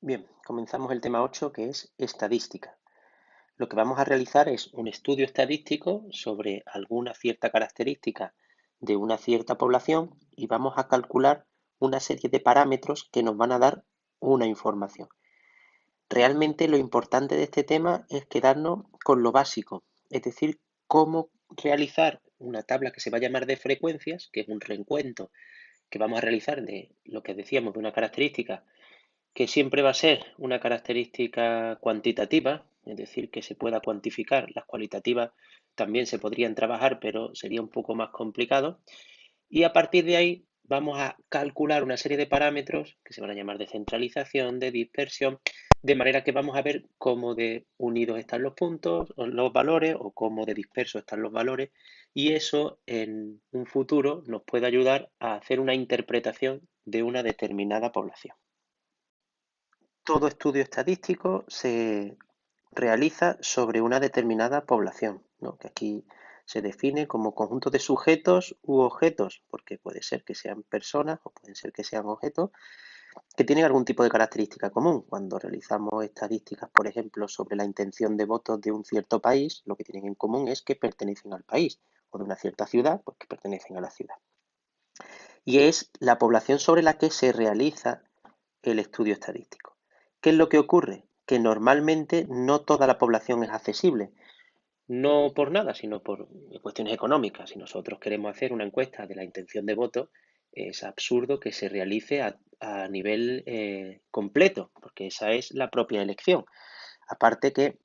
Bien, comenzamos el tema 8, que es estadística. Lo que vamos a realizar es un estudio estadístico sobre alguna cierta característica de una cierta población y vamos a calcular una serie de parámetros que nos van a dar una información. Realmente lo importante de este tema es quedarnos con lo básico, es decir, cómo realizar una tabla que se va a llamar de frecuencias, que es un reencuentro que vamos a realizar de lo que decíamos de una característica que siempre va a ser una característica cuantitativa, es decir, que se pueda cuantificar. Las cualitativas también se podrían trabajar, pero sería un poco más complicado. Y a partir de ahí vamos a calcular una serie de parámetros que se van a llamar de centralización, de dispersión, de manera que vamos a ver cómo de unidos están los puntos o los valores o cómo de dispersos están los valores, y eso en un futuro nos puede ayudar a hacer una interpretación de una determinada población. Todo estudio estadístico se realiza sobre una determinada población, ¿no? Que aquí se define como conjunto de sujetos u objetos, porque puede ser que sean personas o pueden ser que sean objetos que tienen algún tipo de característica común. Cuando realizamos estadísticas, por ejemplo, sobre la intención de votos de un cierto país, lo que tienen en común es que pertenecen al país, o de una cierta ciudad, pues que pertenecen a la ciudad. Y es la población sobre la que se realiza el estudio estadístico. ¿Qué es lo que ocurre? Que normalmente no toda la población es accesible, no por nada, sino por cuestiones económicas. Si nosotros queremos hacer una encuesta de la intención de voto, es absurdo que se realice a nivel completo, porque esa es la propia elección. Aparte que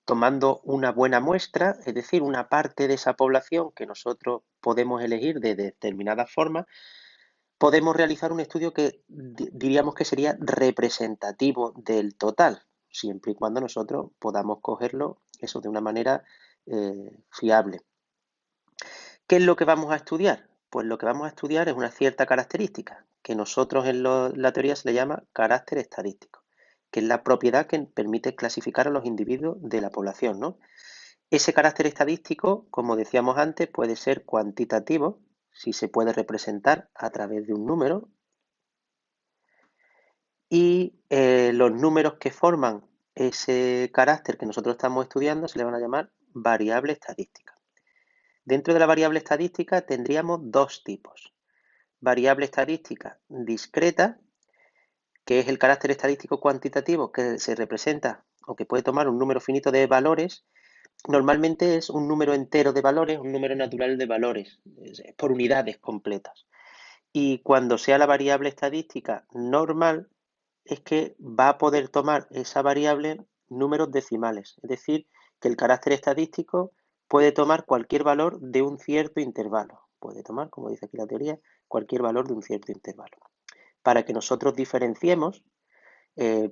tomando una buena muestra, es decir, una parte de esa población que nosotros podemos elegir de determinada forma, podemos realizar un estudio que diríamos que sería representativo del total, siempre y cuando nosotros podamos cogerlo eso de una manera fiable. ¿Qué es lo que vamos a estudiar? Pues lo que vamos a estudiar es una cierta característica, que nosotros en la teoría se le llama carácter estadístico, que es la propiedad que permite clasificar a los individuos de la población, ¿no? Ese carácter estadístico, como decíamos antes, puede ser cuantitativo, si se puede representar a través de un número, y los números que forman ese carácter que nosotros estamos estudiando se le van a llamar variable estadística. Dentro de la variable estadística tendríamos dos tipos. Variable estadística discreta, que es el carácter estadístico cuantitativo que se representa o que puede tomar un número finito de valores. Normalmente es un número entero de valores, un número natural de valores, por unidades completas. Y cuando sea la variable estadística normal, es que va a poder tomar esa variable números decimales, es decir, que el carácter estadístico puede tomar cualquier valor de un cierto intervalo. Puede tomar, como dice aquí la teoría, cualquier valor de un cierto intervalo. Para que nosotros diferenciemos,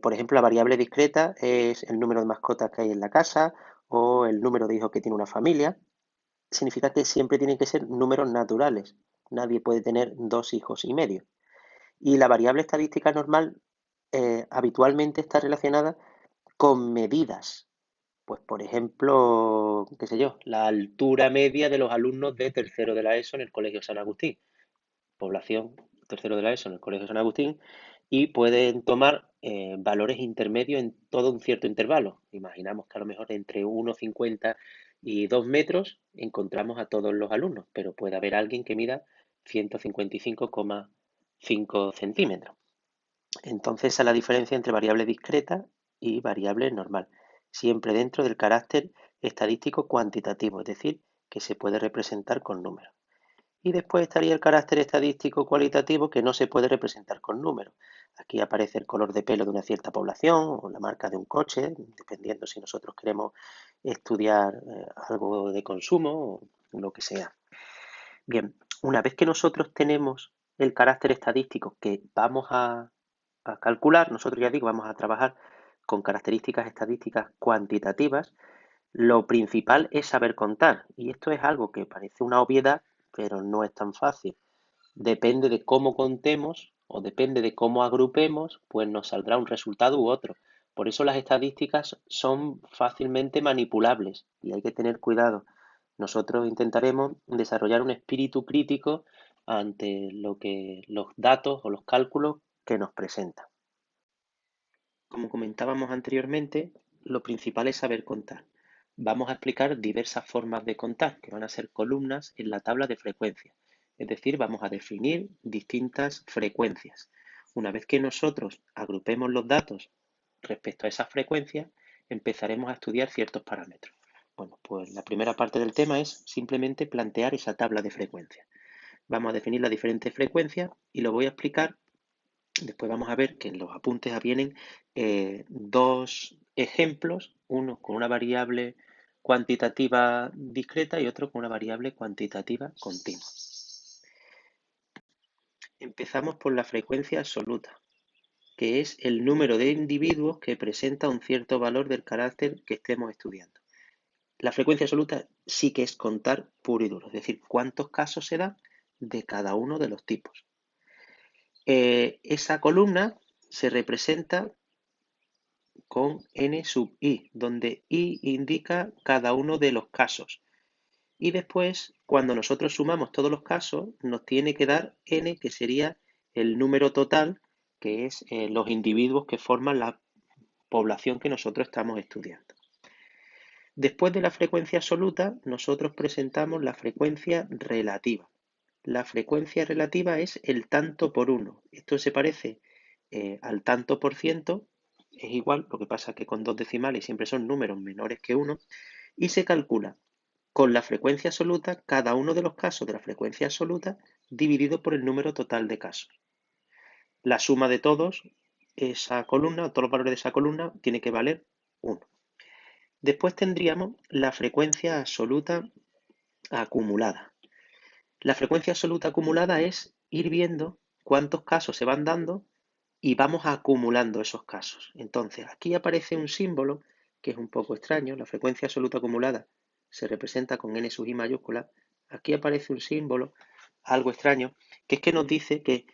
por ejemplo, la variable discreta es el número de mascotas que hay en la casa o el número de hijos que tiene una familia. Significa que siempre tienen que ser números naturales. Nadie puede tener 2 hijos y medio. Y la variable estadística normal habitualmente está relacionada con medidas. Pues, por ejemplo, qué sé yo, la altura media de los alumnos de tercero de la ESO en el Colegio San Agustín. Población tercero de la ESO en el Colegio San Agustín, y pueden tomar valores intermedios en todo un cierto intervalo. Imaginamos que a lo mejor entre 1,50 y 2 metros encontramos a todos los alumnos, pero puede haber alguien que mida 155,5 centímetros. Entonces, esa es la diferencia entre variable discreta y variable normal, siempre dentro del carácter estadístico cuantitativo, es decir, que se puede representar con números. Y después estaría el carácter estadístico cualitativo, que no se puede representar con números. Aquí aparece el color de pelo de una cierta población o la marca de un coche, dependiendo si nosotros queremos estudiar algo de consumo o lo que sea. Bien, una vez que nosotros tenemos el carácter estadístico que vamos a calcular, nosotros ya digo, vamos a trabajar con características estadísticas cuantitativas. Lo principal es saber contar, y esto es algo que parece una obviedad, pero no es tan fácil. Depende de cómo contemos o depende de cómo agrupemos, pues nos saldrá un resultado u otro. Por eso las estadísticas son fácilmente manipulables y hay que tener cuidado. Nosotros intentaremos desarrollar un espíritu crítico ante lo que los datos o los cálculos que nos presentan. Como comentábamos anteriormente, lo principal es saber contar. Vamos a explicar diversas formas de contar, que van a ser columnas en la tabla de frecuencias. Es decir, vamos a definir distintas frecuencias. Una vez que nosotros agrupemos los datos respecto a esas frecuencias, empezaremos a estudiar ciertos parámetros. Bueno, pues la primera parte del tema es simplemente plantear esa tabla de frecuencias. Vamos a definir las diferentes frecuencias y lo voy a explicar. Después vamos a ver que en los apuntes vienen dos ejemplos, uno con una variable cuantitativa discreta y otro con una variable cuantitativa continua. Empezamos por la frecuencia absoluta, que es el número de individuos que presenta un cierto valor del carácter que estemos estudiando. La frecuencia absoluta sí que es contar puro y duro, es decir, cuántos casos se dan de cada uno de los tipos. Esa columna se representa con n sub i, donde i indica cada uno de los casos. Y después, cuando nosotros sumamos todos los casos, nos tiene que dar n, que sería el número total, que es los individuos que forman la población que nosotros estamos estudiando. Después de la frecuencia absoluta, nosotros presentamos la frecuencia relativa. La frecuencia relativa es el tanto por uno. Esto se parece al tanto por ciento, es igual, lo que pasa que con dos decimales siempre son números menores que 1, y se calcula con la frecuencia absoluta cada uno de los casos de la frecuencia absoluta dividido por el número total de casos. La suma de todos, esa columna, todos los valores de esa columna, tiene que valer 1. Después tendríamos la frecuencia absoluta acumulada. La frecuencia absoluta acumulada es ir viendo cuántos casos se van dando y vamos acumulando esos casos. Entonces, aquí aparece un símbolo que es un poco extraño. La frecuencia absoluta acumulada se representa con n sub i mayúscula. Aquí aparece un símbolo algo extraño, que es que nos dice que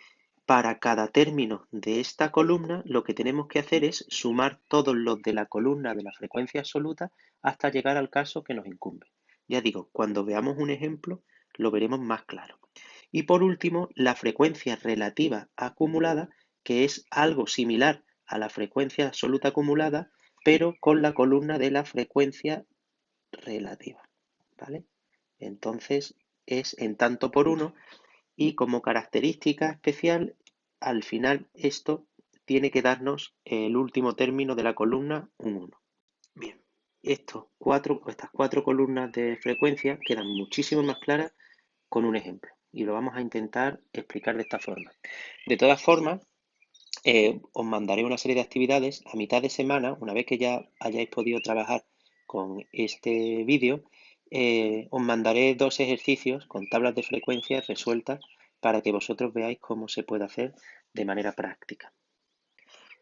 para cada término de esta columna lo que tenemos que hacer es sumar todos los de la columna de la frecuencia absoluta hasta llegar al caso que nos incumbe. Ya digo, cuando veamos un ejemplo lo veremos más claro. Y por último, la frecuencia relativa acumulada, que es algo similar a la frecuencia absoluta acumulada, pero con la columna de la frecuencia relativa. ¿Vale? Entonces es en tanto por uno y como característica especial, al final esto tiene que darnos el último término de la columna, un 1. Bien, estas cuatro columnas de frecuencia quedan muchísimo más claras con un ejemplo y lo vamos a intentar explicar de esta forma. De todas formas, os mandaré una serie de actividades a mitad de semana, una vez que ya hayáis podido trabajar con este vídeo, os mandaré dos ejercicios con tablas de frecuencias resueltas para que vosotros veáis cómo se puede hacer de manera práctica.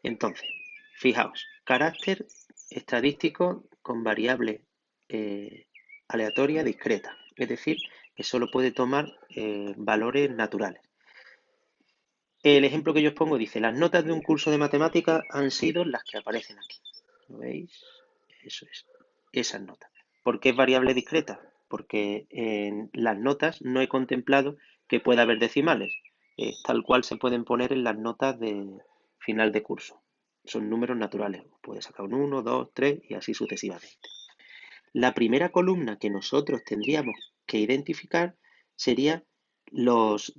Entonces, fijaos, carácter estadístico con variable aleatoria discreta, es decir, que solo puede tomar valores naturales. El ejemplo que yo os pongo dice, las notas de un curso de matemáticas han sido las que aparecen aquí. ¿Lo veis? Eso es, esas notas. ¿Por qué es variable discreta? Porque en las notas no he contemplado que pueda haber decimales, tal cual se pueden poner en las notas de final de curso. Son números naturales, puedes sacar un 1, 2, 3 y así sucesivamente. La primera columna que nosotros tendríamos que identificar sería los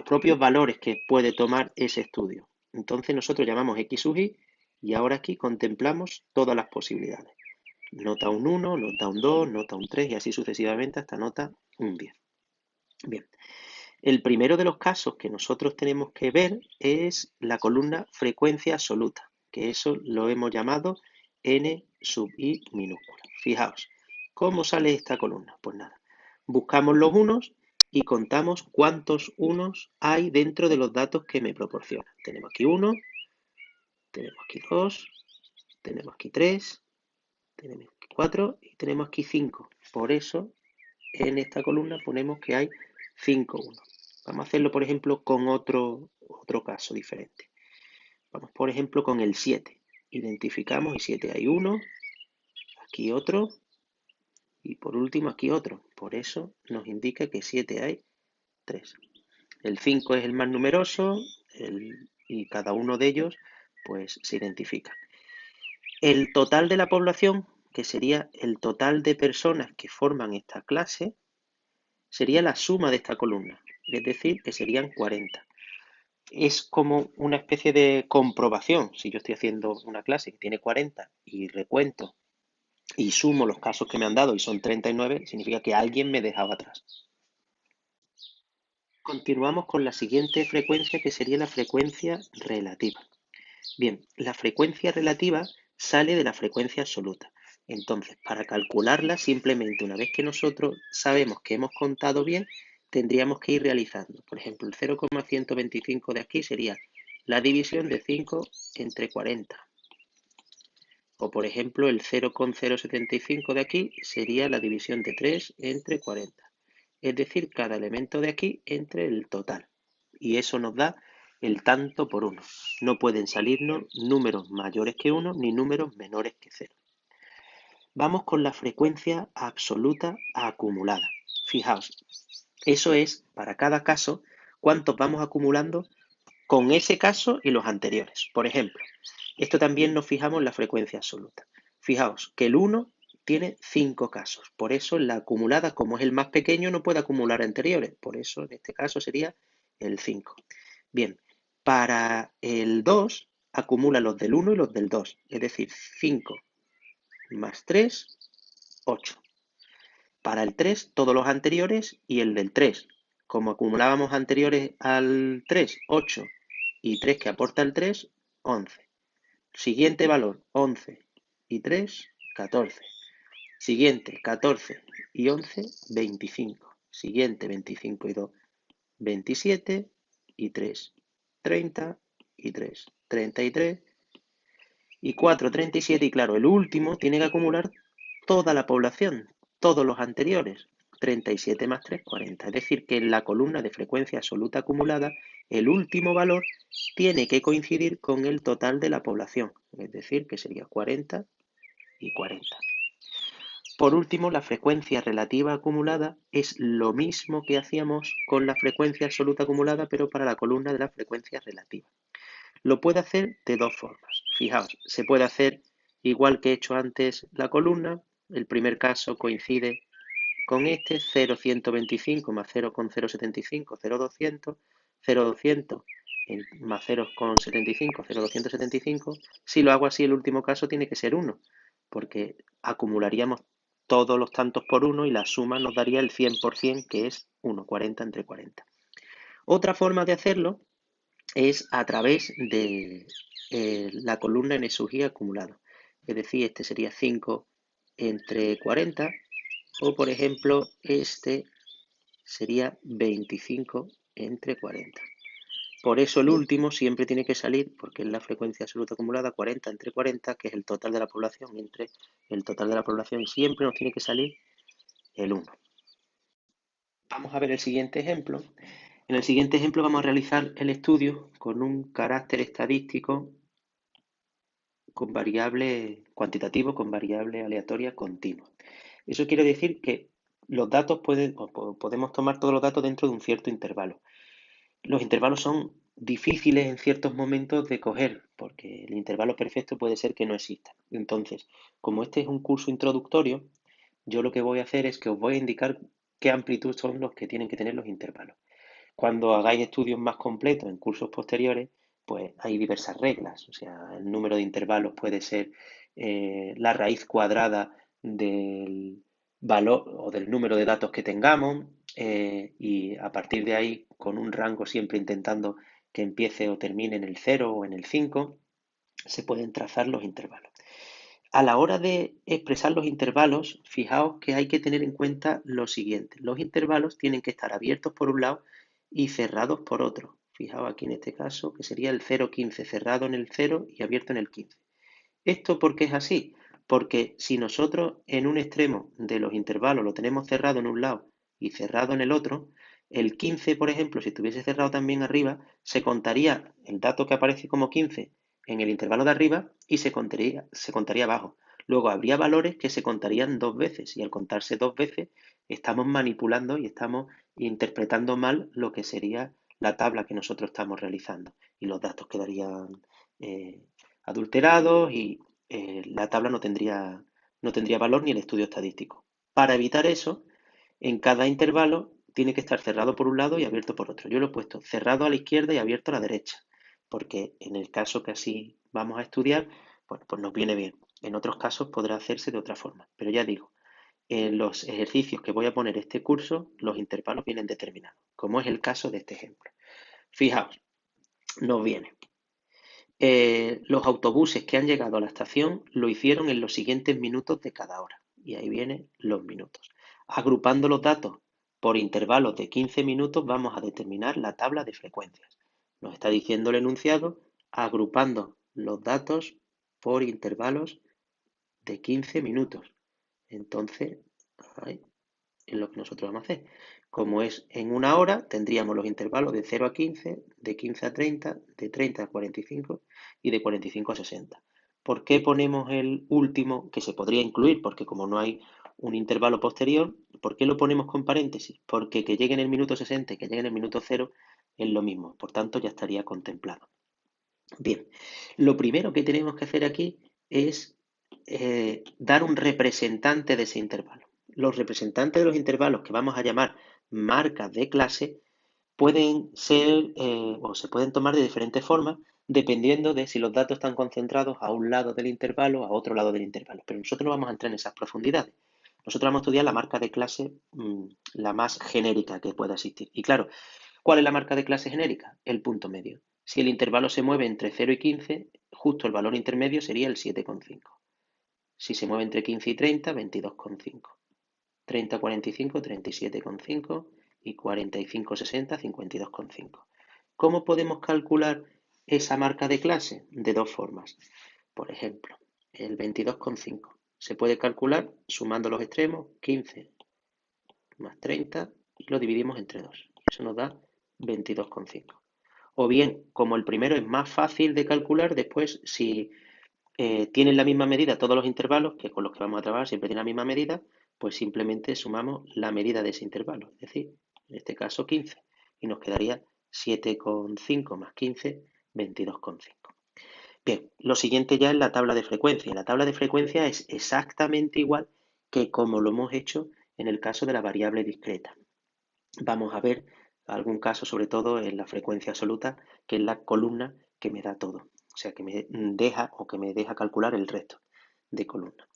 propios valores que puede tomar ese estudio. Entonces nosotros llamamos X sub i y ahora aquí contemplamos todas las posibilidades. Nota un 1, nota un 2, nota un 3 y así sucesivamente hasta nota un 10. Bien, el primero de los casos que nosotros tenemos que ver es la columna frecuencia absoluta, que eso lo hemos llamado n sub i minúscula. Fijaos, ¿cómo sale esta columna? Pues nada, buscamos los unos y contamos cuántos unos hay dentro de los datos que me proporciona. Tenemos aquí 1, tenemos aquí 2, tenemos aquí 3, tenemos aquí 4 y tenemos aquí 5. Por eso en esta columna ponemos que hay 5 unos. Vamos a hacerlo, por ejemplo, con otro caso diferente. Vamos, por ejemplo, con el 7. Identificamos y 7 hay 1, aquí otro y por último aquí otro. Por eso nos indica que 7 hay 3. El 5 es el más numeroso y cada uno de ellos pues se identifican. El total de la población, que sería el total de personas que forman esta clase, sería la suma de esta columna, es decir, que serían 40. Es como una especie de comprobación. Si yo estoy haciendo una clase que tiene 40 y recuento y sumo los casos que me han dado y son 39, significa que alguien me dejaba atrás. Continuamos con la siguiente frecuencia, que sería la frecuencia relativa. Bien, la frecuencia relativa sale de la frecuencia absoluta. Entonces, para calcularla, simplemente una vez que nosotros sabemos que hemos contado bien, tendríamos que ir realizando. Por ejemplo, el 0,125 de aquí sería la división de 5 entre 40. O por ejemplo, el 0,075 de aquí sería la división de 3 entre 40. Es decir, cada elemento de aquí entre el total. Y eso nos da el tanto por 1. No pueden salirnos números mayores que 1 ni números menores que 0. Vamos con la frecuencia absoluta acumulada. Fijaos, eso es para cada caso cuántos vamos acumulando con ese caso y los anteriores. Por ejemplo, esto también nos fijamos en la frecuencia absoluta. Fijaos que el 1 tiene 5 casos. Por eso en la acumulada, como es el más pequeño, no puede acumular anteriores. Por eso en este caso sería el 5. Bien, para el 2 acumula los del 1 y los del 2. Es decir, 5 más 3, 8. Para el 3, todos los anteriores y el del 3. Como acumulábamos anteriores al 3, 8 y 3 que aporta el 3, 11. Siguiente valor, 11 y 3, 14. Siguiente, 14 y 11, 25. Siguiente, 25 y 2, 27 y 3, 30 y 3, 33 y 4, 37. Y claro, el último tiene que acumular toda la población, todos los anteriores. 37 más 3, 40. Es decir, que en la columna de frecuencia absoluta acumulada, el último valor tiene que coincidir con el total de la población. Es decir, que sería 40 y 40. Por último, la frecuencia relativa acumulada es lo mismo que hacíamos con la frecuencia absoluta acumulada, pero para la columna de la frecuencia relativa. Lo puede hacer de dos formas. Fijaos, se puede hacer igual que he hecho antes la columna. El primer caso coincide con este 0,125 más 0,075, 0,200, 0,200 más 0,75, 0,275. Si lo hago así, el último caso tiene que ser 1, porque acumularíamos todos los tantos por 1 y la suma nos daría el 100%, que es 1, 40 entre 40. Otra forma de hacerlo es a través de la columna en SUGI acumulado. Es decir, este sería 5 entre 40, o por ejemplo, este sería 25 entre 40. Por eso el último siempre tiene que salir, porque es la frecuencia absoluta acumulada, 40 entre 40, que es el total de la población. Entre el total de la población siempre nos tiene que salir el 1. Vamos a ver el siguiente ejemplo. En el siguiente ejemplo vamos a realizar el estudio con un carácter estadístico con variable cuantitativo, con variable aleatoria continua. Eso quiere decir que los datos podemos tomar todos los datos dentro de un cierto intervalo. Los intervalos son difíciles en ciertos momentos de coger, porque el intervalo perfecto puede ser que no exista. Entonces, como este es un curso introductorio, yo lo que voy a hacer es que os voy a indicar qué amplitud son los que tienen que tener los intervalos. Cuando hagáis estudios más completos en cursos posteriores, pues hay diversas reglas. O sea, el número de intervalos puede ser la raíz cuadrada del valor o del número de datos que tengamos, y a partir de ahí, con un rango siempre intentando que empiece o termine en el 0 o en el 5, se pueden trazar los intervalos. A la hora de expresar los intervalos, fijaos que hay que tener en cuenta lo siguiente. Los intervalos tienen que estar abiertos por un lado y cerrados por otro. Fijaos aquí en este caso que sería el 0,15 cerrado en el 0 y abierto en el 15. ¿Esto por qué es así? Porque si nosotros en un extremo de los intervalos lo tenemos cerrado en un lado y cerrado en el otro, el 15, por ejemplo, si estuviese cerrado también arriba, se contaría el dato que aparece como 15 en el intervalo de arriba y se contaría abajo. Luego habría valores que se contarían dos veces y al contarse dos veces estamos manipulando y estamos interpretando mal lo que sería la tabla que nosotros estamos realizando y los datos quedarían adulterados y la tabla no tendría valor ni el estudio estadístico. Para evitar eso, en cada intervalo tiene que estar cerrado por un lado y abierto por otro. Yo lo he puesto cerrado a la izquierda y abierto a la derecha, porque en el caso que así vamos a estudiar, pues nos viene bien. En otros casos podrá hacerse de otra forma, pero ya digo, en los ejercicios que voy a poner este curso, los intervalos vienen determinados, como es el caso de este ejemplo. Fijaos, nos viene. Los autobuses que han llegado a la estación lo hicieron en los siguientes minutos de cada hora. Y ahí vienen los minutos. Agrupando los datos por intervalos de 15 minutos vamos a determinar la tabla de frecuencias. Nos está diciendo el enunciado agrupando los datos por intervalos de 15 minutos. Entonces, ahí es lo que nosotros vamos a hacer. Como es en una hora, tendríamos los intervalos de 0 a 15, de 15 a 30, de 30 a 45 y de 45 a 60. ¿Por qué ponemos el último que se podría incluir? Porque como no hay un intervalo posterior, ¿por qué lo ponemos con paréntesis? Porque que llegue en el minuto 60 y que llegue en el minuto 0 es lo mismo, por tanto ya estaría contemplado. Bien, lo primero que tenemos que hacer aquí es dar un representante de ese intervalo. Los representantes de los intervalos que vamos a llamar marcas de clase pueden ser o se pueden tomar de diferentes formas dependiendo de si los datos están concentrados a un lado del intervalo o a otro lado del intervalo. Pero nosotros no vamos a entrar en esas profundidades. Nosotros vamos a estudiar la marca de clase, la más genérica que pueda existir. Y claro, ¿cuál es la marca de clase genérica? El punto medio. Si el intervalo se mueve entre 0 y 15, justo el valor intermedio sería el 7,5. Si se mueve entre 15 y 30, 22,5. 30 a 45, 37,5 y 45 60, 52,5. ¿Cómo podemos calcular esa marca de clase? De dos formas. Por ejemplo, el 22,5 se puede calcular sumando los extremos, 15 más 30, y lo dividimos entre 2. Eso nos da 22,5. O bien, como el primero es más fácil de calcular, después si tienen la misma medida todos los intervalos, que con los que vamos a trabajar siempre tienen la misma medida, pues simplemente sumamos la medida de ese intervalo, es decir, en este caso 15, y nos quedaría 7,5 más 15, 22,5. Bien, lo siguiente ya es la tabla de frecuencia. La tabla de frecuencia es exactamente igual que como lo hemos hecho en el caso de la variable discreta. Vamos a ver algún caso, sobre todo en la frecuencia absoluta, que es la columna que me da todo. O sea, que me deja calcular el resto de columnas.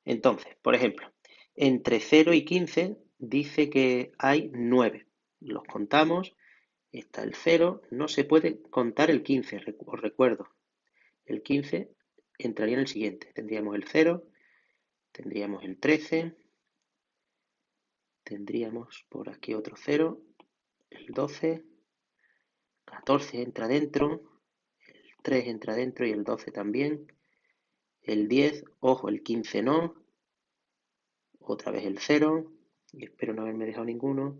Entonces, por ejemplo, entre 0 y 15 dice que hay 9. Los contamos, está el 0, no se puede contar el 15, os recuerdo. El 15 entraría en el siguiente. Tendríamos el 0, tendríamos el 13, tendríamos por aquí otro 0, el 12, 14 entra dentro, el 3 entra dentro y el 12 también, el 10, ojo, el 15 no, otra vez el 0, y espero no haberme dejado ninguno,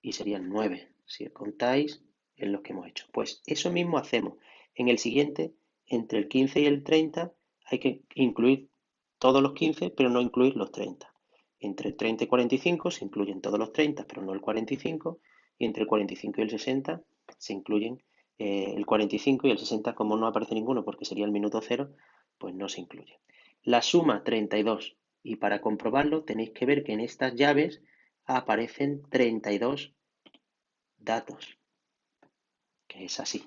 y serían 9, si contáis en los que hemos hecho. Pues eso mismo hacemos. En el siguiente, entre el 15 y el 30, hay que incluir todos los 15, pero no incluir los 30. Entre el 30 y 45 se incluyen todos los 30, pero no el 45, y entre el 45 y el 60 se incluyen el 45 y el 60, como no aparece ninguno porque sería el minuto 0, pues no se incluye. La suma 32, y para comprobarlo tenéis que ver que en estas llaves aparecen 32 datos, que es así.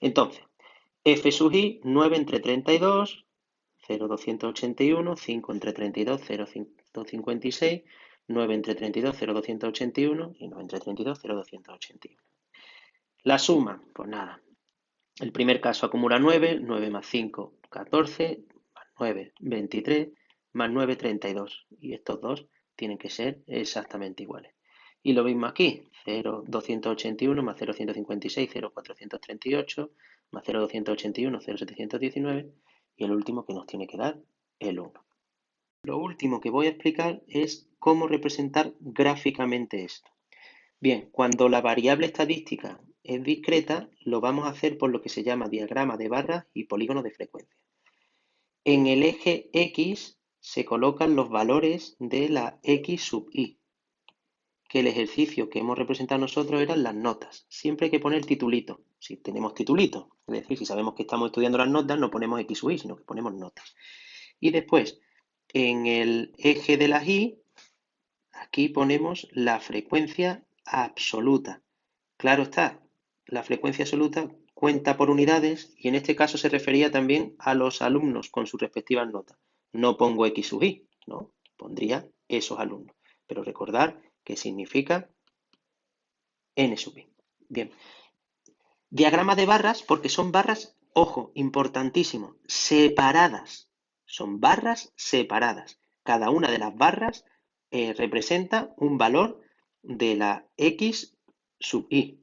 Entonces, f sub i, 9 entre 32, 0,281, 5 entre 32, 0,156, 9 entre 32, 0,281 y 9 entre 32, 0,281. La suma, pues nada, el primer caso acumula 9, 9 más 5, 14, más 9, 23, más 9, 32. Y estos dos tienen que ser exactamente iguales. Y lo mismo aquí, 0,281 más 0,156, 0,438, más 0,281, 0,719, y el último que nos tiene que dar el 1. Lo último que voy a explicar es cómo representar gráficamente esto. Bien, cuando la variable estadística es discreta, lo vamos a hacer por lo que se llama diagrama de barras y polígono de frecuencia. En el eje X se colocan los valores de la X sub I, que el ejercicio que hemos representado nosotros eran las notas. Siempre hay que poner titulito. si tenemos titulito. Es decir, si sabemos que estamos estudiando las notas, no ponemos X sub I, sino que ponemos notas. Y después, en el eje de las Y, aquí ponemos la frecuencia absoluta. Claro está, la frecuencia absoluta cuenta por unidades y en este caso se refería también a los alumnos con sus respectivas notas. No pongo X sub I, no, pondría esos alumnos. Pero recordar que significa N sub I. Bien, diagrama de barras porque son barras, ojo, importantísimo, separadas. Son barras separadas. Cada una de las barras representa un valor de la X sub I.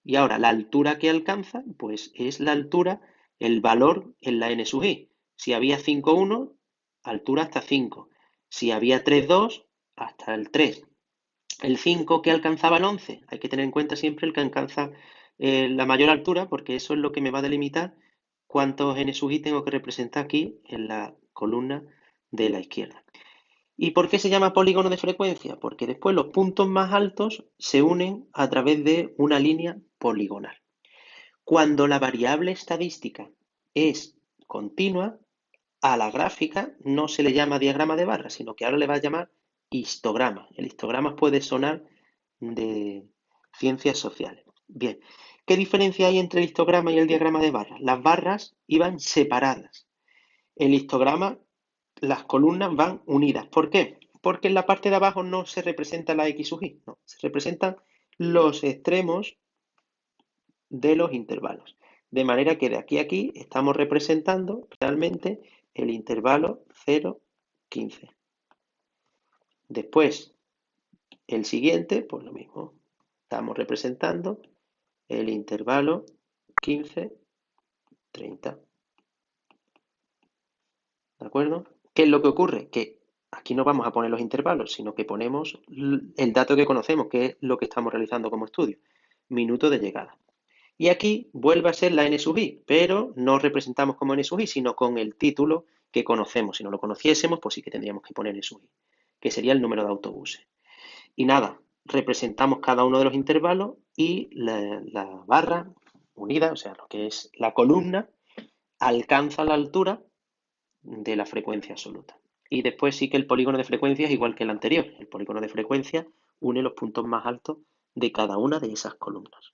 Y ahora la altura que alcanza, pues es la altura, el valor en la N sub I. Si había 5,1, altura hasta 5. Si había 3,2, hasta el 3. El 5 que alcanzaba el 11, hay que tener en cuenta siempre el que alcanza la mayor altura, porque eso es lo que me va a delimitar cuántos N sub I tengo que representar aquí en la columna de la izquierda. ¿Y por qué se llama polígono de frecuencia? Porque después los puntos más altos se unen a través de una línea poligonal. Cuando la variable estadística es continua, a la gráfica no se le llama diagrama de barras, sino que ahora le va a llamar histograma. El histograma puede sonar de ciencias sociales. Bien, ¿qué diferencia hay entre el histograma y el diagrama de barras? Las barras iban separadas. El histograma, las columnas van unidas. ¿Por qué? Porque en la parte de abajo no se representa la X sub I, no, se representan los extremos de los intervalos. De manera que de aquí a aquí estamos representando realmente el intervalo 0, 15. Después, el siguiente, pues lo mismo. Estamos representando el intervalo 15, 30. ¿De acuerdo? ¿Qué es lo que ocurre? Que aquí no vamos a poner los intervalos, sino que ponemos el dato que conocemos, que es lo que estamos realizando como estudio. Minuto de llegada. Y aquí vuelve a ser la N sub I, pero no representamos como N sub I, sino con el título que conocemos. Si no lo conociésemos, pues sí que tendríamos que poner N sub I, que sería el número de autobuses. Y nada, representamos cada uno de los intervalos y la barra unida, o sea, lo que es la columna, alcanza la altura de la frecuencia absoluta. Y después sí que el polígono de frecuencia es igual que el anterior. El polígono de frecuencia une los puntos más altos de cada una de esas columnas.